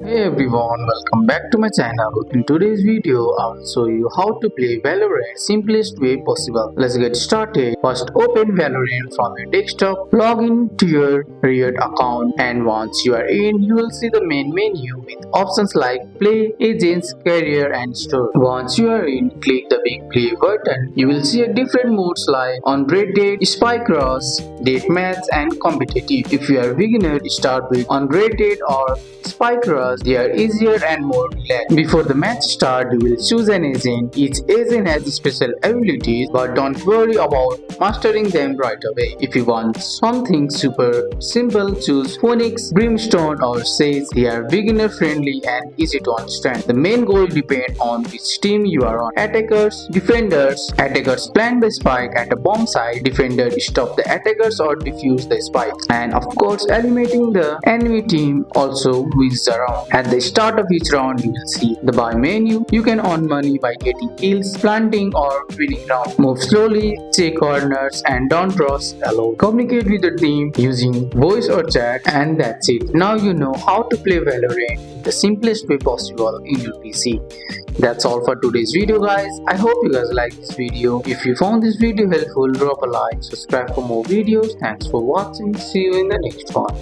Hey everyone, welcome back to my channel. In today's video, I will show you how to play Valorant simplest way possible. Let's get started. First, open Valorant from your desktop, log in to your Riot account, and once you are in, you will see the main menu with options like Play, Agents, Career, and Store. Once you are in, click the big play button. You will see a different modes like unrated, spike rush, deathmatch, and competitive. If you are beginner, start with unrated or spike rush. They are easier and more relaxed. Before the match starts, you will choose an agent. Each agent has special abilities, but don't worry about mastering them right away. If you want something super simple, choose Phoenix, Brimstone, or Sage. They are beginner friendly and easy to understand. The main goal depends on which team you are on. Attackers, defenders. Attackers plant the spike at a bomb site. Defenders stop the attackers or defuse the spike. And of course, eliminating the enemy team also wins the round. At the start of each round, you will see the buy menu. You can earn money by getting kills, planting, or winning round. Move slowly, check corners, and don't rush alone. Communicate with the team using voice or chat, and that's it. Now you know how to play Valorant the simplest way possible in your PC. That's all for today's video, guys. I hope you guys like this video. If you found this video helpful, drop a like, subscribe for more videos. Thanks for watching. See you in the next one.